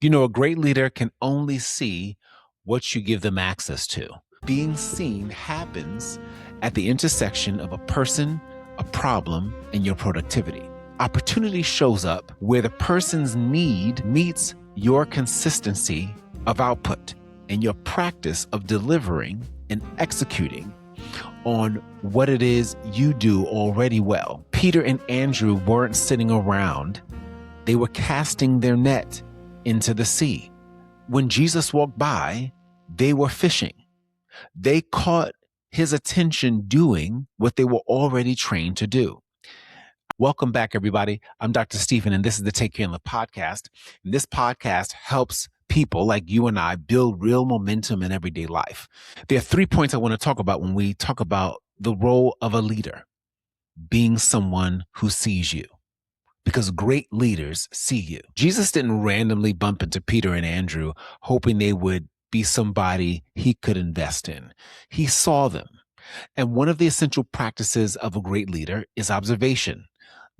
You know, a great leader can only see what you give them access to. Being seen happens at the intersection of a person, a problem, and your productivity. Opportunity shows up where the person's need meets your consistency of output and your practice of delivering and executing on what it is you do already well. Peter and Andrew weren't sitting around, they were casting their net into the sea. When Jesus walked by, they were fishing. They caught his attention doing what they were already trained to do. Welcome back, everybody. I'm Dr. Stephen, and this is the Take Care and Live podcast. And this podcast helps people like you and I build real momentum in everyday life. There are 3 points I want to talk about when we talk about the role of a leader: being someone who sees you, because great leaders see you. Jesus didn't randomly bump into Peter and Andrew hoping they would be somebody he could invest in. He saw them. And one of the essential practices of a great leader is observation,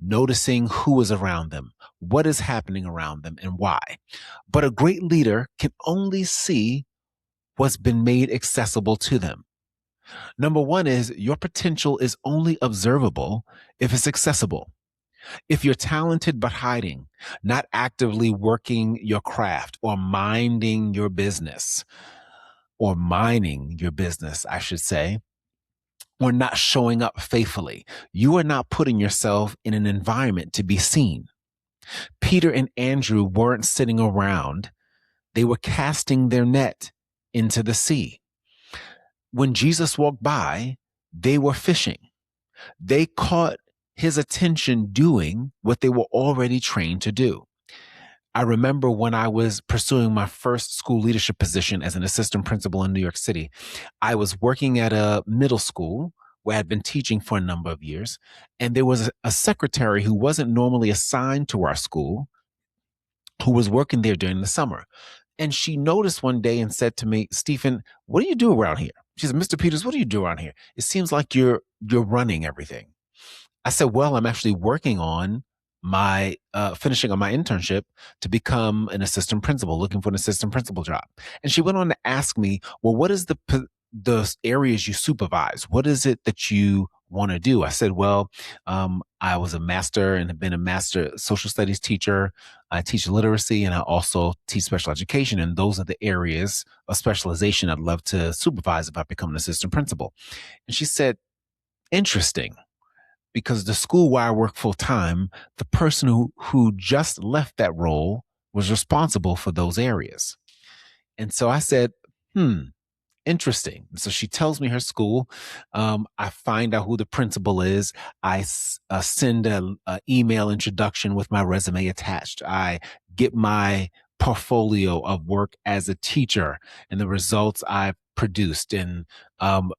noticing who is around them, what is happening around them, and why. But a great leader can only see what's been made accessible to them. Number one is your potential is only observable if it's accessible. If you're talented but hiding, not actively working your craft or minding your business, or mining your business, I should say, or not showing up faithfully, you are not putting yourself in an environment to be seen. Peter and Andrew weren't sitting around, they were casting their net into the sea. When Jesus walked by, they were fishing. They caught his attention doing what they were already trained to do. I remember when I was pursuing my first school leadership position as an assistant principal in New York City, I was working at a middle school where I had been teaching for a number of years. And there was a secretary who wasn't normally assigned to our school who was working there during the summer. And she noticed one day and said to me, "Stephen, what do you do around here?" She said, "Mr. Peters, what do you do around here? It seems like you're running everything." I said, "Well, I'm actually working on my finishing on my internship to become an assistant principal, looking for an assistant principal job." And she went on to ask me, "Well, what is the areas you supervise? What is it that you want to do?" I said, "Well, I was a master and have been a master social studies teacher. I teach literacy and I also teach special education. And those are the areas of specialization I'd love to supervise if I become an assistant principal." And she said, "Interesting, because the school where I work full time, the person who just left that role was responsible for those areas." And so I said, interesting. So she tells me her school. I find out who the principal is. I send an email introduction with my resume attached. I get my portfolio of work as a teacher and the results I've produced, and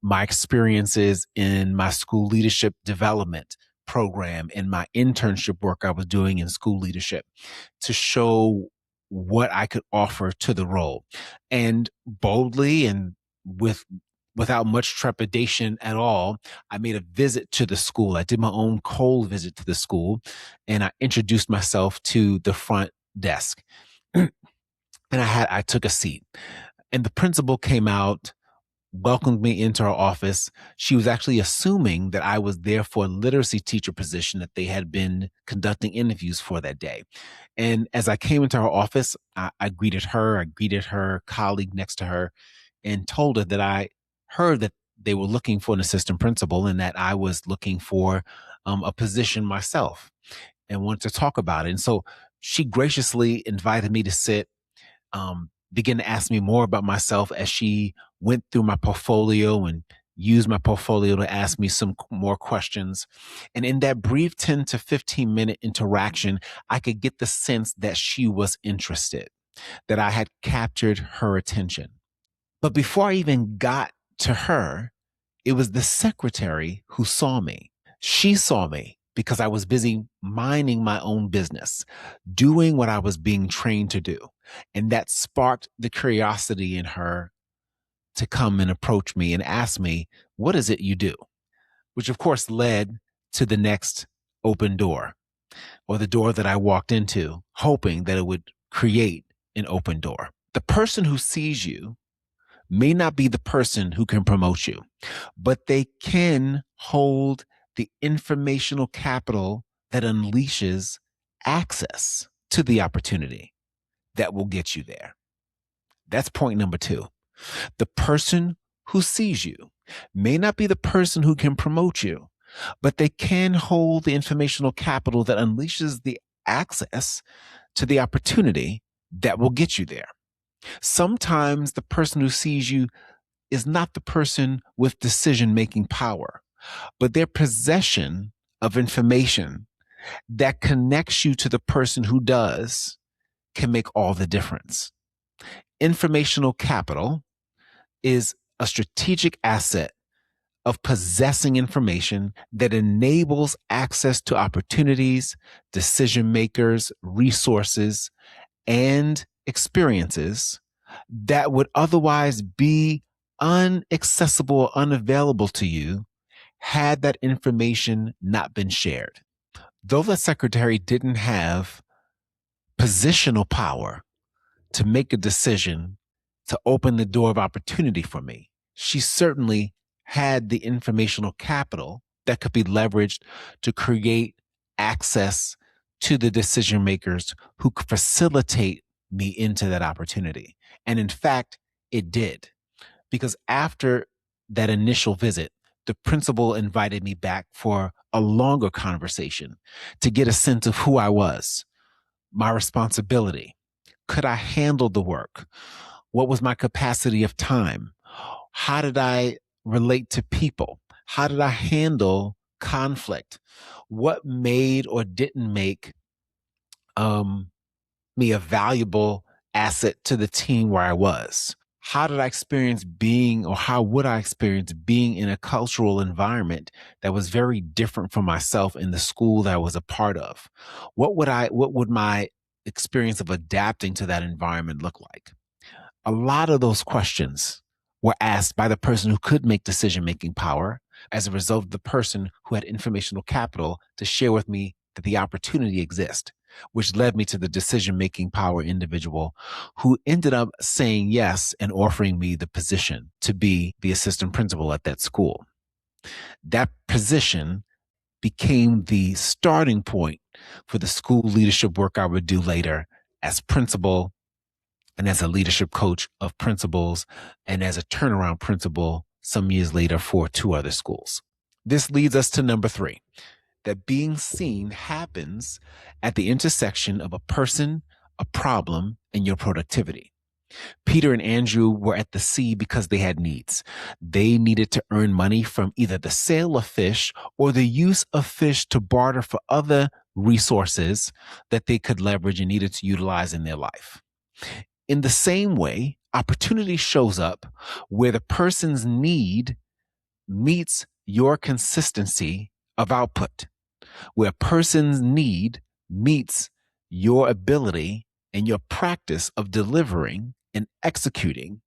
my experiences in my school leadership development program and my internship work I was doing in school leadership, to show what I could offer to the role. And boldly and without much trepidation at all, I made a visit to the school. I did my own cold visit to the school, and I introduced myself to the front desk. And I took a seat. And the principal came out, welcomed me into her office. She was actually assuming that I was there for a literacy teacher position that they had been conducting interviews for that day. And as I came into her office, I greeted her colleague next to her, and told her that I heard that they were looking for an assistant principal and that I was looking for a position myself and wanted to talk about it. And so she graciously invited me to sit, began to ask me more about myself as she went through my portfolio and used my portfolio to ask me some more questions. And in that brief 10 to 15-minute interaction, I could get the sense that she was interested, that I had captured her attention. But before I even got to her, it was the secretary who saw me. She saw me because I was busy minding my own business, doing what I was being trained to do. And that sparked the curiosity in her to come and approach me and ask me, "What is it you do?" Which of course led to the next open door, or the door that I walked into, hoping that it would create an open door. The person who sees you may not be the person who can promote you, but they can hold the informational capital that unleashes access to the opportunity that will get you there. That's point number two. The person who sees you may not be the person who can promote you, but they can hold the informational capital that unleashes the access to the opportunity that will get you there. Sometimes the person who sees you is not the person with decision-making power, but their possession of information that connects you to the person who does can make all the difference. Informational capital is a strategic asset of possessing information that enables access to opportunities, decision makers, resources, and experiences that would otherwise be unaccessible or unavailable to you had that information not been shared. Though the secretary didn't have positional power to make a decision to open the door of opportunity for me, she certainly had the informational capital that could be leveraged to create access to the decision makers who could facilitate me into that opportunity. And in fact, it did. Because after that initial visit, the principal invited me back for a longer conversation to get a sense of who I was, my responsibility. Could I handle the work? What was my capacity of time? How did I relate to people? How did I handle conflict? What made or didn't make me a valuable asset to the team where I was? How did I experience being, or how would I experience being in a cultural environment that was very different from myself in the school that I was a part of? What would my experience of adapting to that environment look like? A lot of those questions were asked by the person who could make decision-making power as a result of the person who had informational capital to share with me that the opportunity exists, which led me to the decision-making power individual who ended up saying yes and offering me the position to be the assistant principal at that school. That position became the starting point for the school leadership work I would do later as principal and as a leadership coach of principals and as a turnaround principal some years later for two other schools. This leads us to number three, that being seen happens at the intersection of a person, a problem, and your productivity. Peter and Andrew were at the sea because they had needs. They needed to earn money from either the sale of fish or the use of fish to barter for other resources that they could leverage and needed to utilize in their life. In the same way, opportunity shows up where the person's need meets your consistency of output, where a person's need meets your ability and your practice of delivering and executing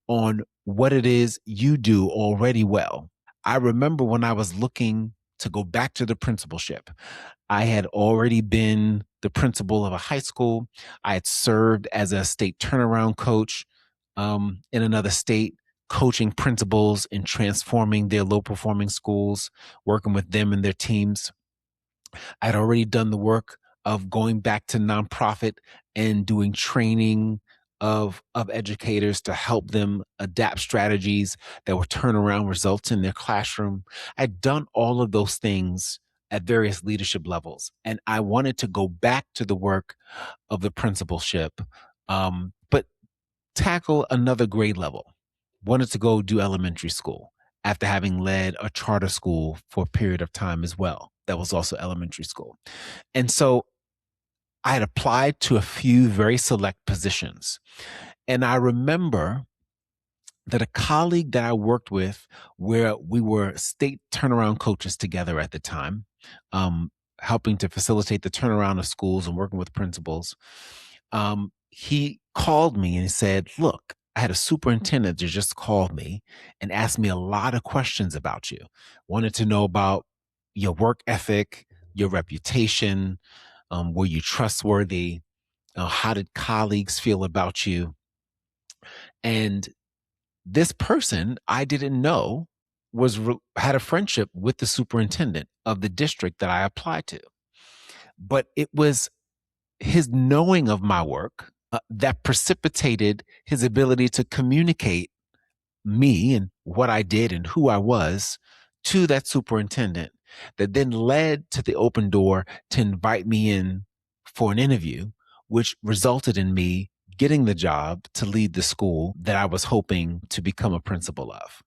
on what it is you do already well. I remember when I was looking to go back to the principalship, I had already been the principal of a high school. I had served as a state turnaround coach in another state, coaching principals and transforming their low performing schools, working with them and their teams. I'd already done the work of going back to nonprofit and doing training of educators to help them adapt strategies that would turn around results in their classroom. I'd done all of those things at various leadership levels, and I wanted to go back to the work of the principalship, but tackle another grade level. Wanted to go do elementary school after having led a charter school for a period of time as well. That was also elementary school. And so I had applied to a few very select positions. And I remember that a colleague that I worked with, where we were state turnaround coaches together at the time, helping to facilitate the turnaround of schools and working with principals, he called me and he said, "Look, I had a superintendent that just called me and asked me a lot of questions about you. Wanted to know about your work ethic, your reputation, were you trustworthy? How did colleagues feel about you? And this person I didn't know had a friendship with the superintendent of the district that I applied to. But it was his knowing of my work that precipitated his ability to communicate me and what I did and who I was to that superintendent, that then led to the open door to invite me in for an interview, which resulted in me getting the job to lead the school that I was hoping to become a principal of.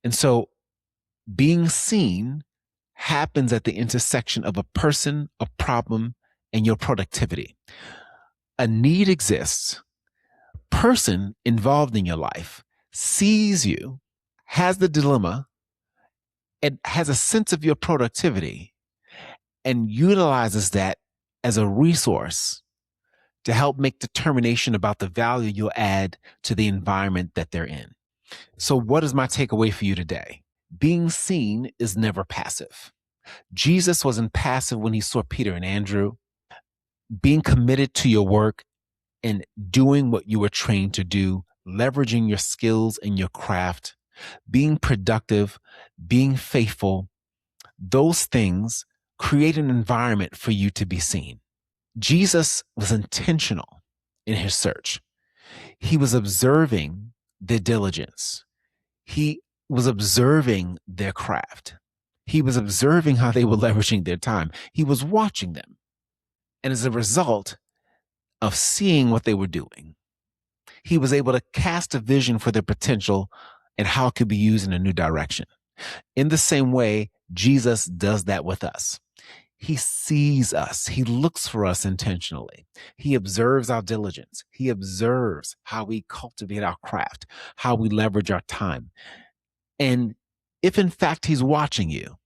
And so being seen happens at the intersection of a person, a problem, and your productivity. A need exists. Person involved in your life sees you, has the dilemma, and has a sense of your productivity and utilizes that as a resource to help make determination about the value you'll add to the environment that they're in. So, what is my takeaway for you today? Being seen is never passive. Jesus wasn't passive when he saw Peter and Andrew. Being committed to your work and doing what you were trained to do, leveraging your skills and your craft, being productive, being faithful, those things create an environment for you to be seen. Jesus was intentional in his search. He was observing their diligence. He was observing their craft. He was observing how they were leveraging their time. He was watching them. And as a result of seeing what they were doing, he was able to cast a vision for their potential and how it could be used in a new direction. In the same way, Jesus does that with us. He sees us. He looks for us intentionally. He observes our diligence. He observes how we cultivate our craft, how we leverage our time. And if in fact he's watching you,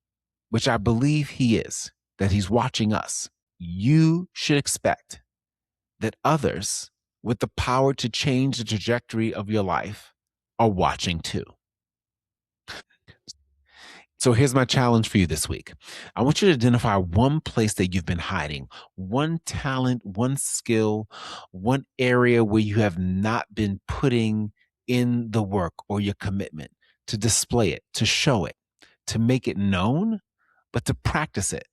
which I believe he is, that he's watching us, you should expect that others with the power to change the trajectory of your life are watching too. So here's my challenge for you this week. I want you to identify one place that you've been hiding, one talent, one skill, one area where you have not been putting in the work or your commitment to display it, to show it, to make it known, but to practice it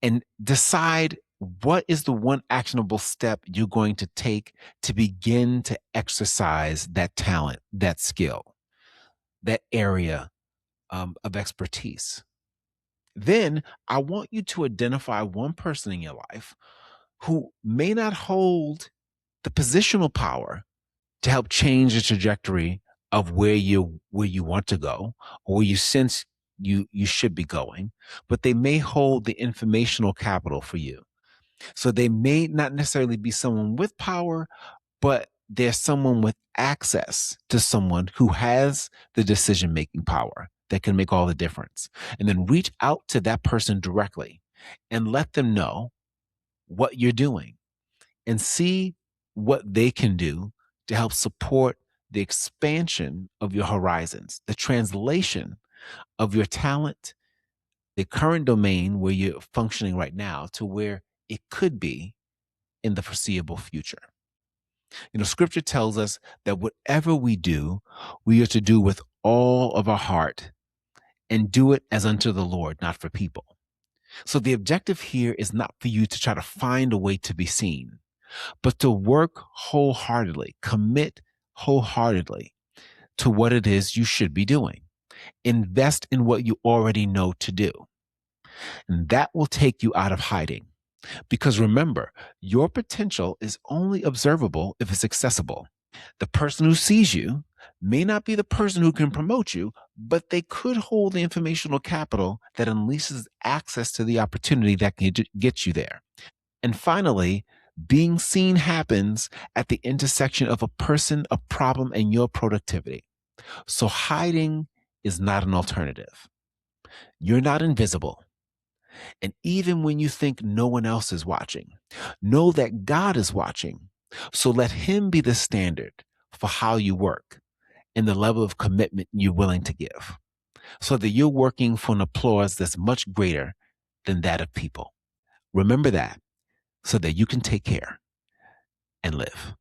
and decide what is the one actionable step you're going to take to begin to exercise that talent, that skill, that area of expertise. Then I want you to identify one person in your life who may not hold the positional power to help change the trajectory of where you want to go or where you sense you should be going, but they may hold the informational capital for you. So they may not necessarily be someone with power, but there's someone with access to someone who has the decision-making power that can make all the difference. And then reach out to that person directly and let them know what you're doing and see what they can do to help support the expansion of your horizons, the translation of your talent, the current domain where you're functioning right now to where it could be in the foreseeable future. Scripture tells us that whatever we do, we are to do with all of our heart and do it as unto the Lord, not for people. So the objective here is not for you to try to find a way to be seen, but to work wholeheartedly, commit wholeheartedly to what it is you should be doing. Invest in what you already know to do. And that will take you out of hiding. Because remember, your potential is only observable if it's accessible. The person who sees you may not be the person who can promote you, but they could hold the informational capital that unleashes access to the opportunity that can get you there. And finally, being seen happens at the intersection of a person, a problem, and your productivity. So hiding is not an alternative. You're not invisible. And even when you think no one else is watching, know that God is watching. So let him be the standard for how you work and the level of commitment you're willing to give, so that you're working for an applause that's much greater than that of people. Remember that so that you can take care and live.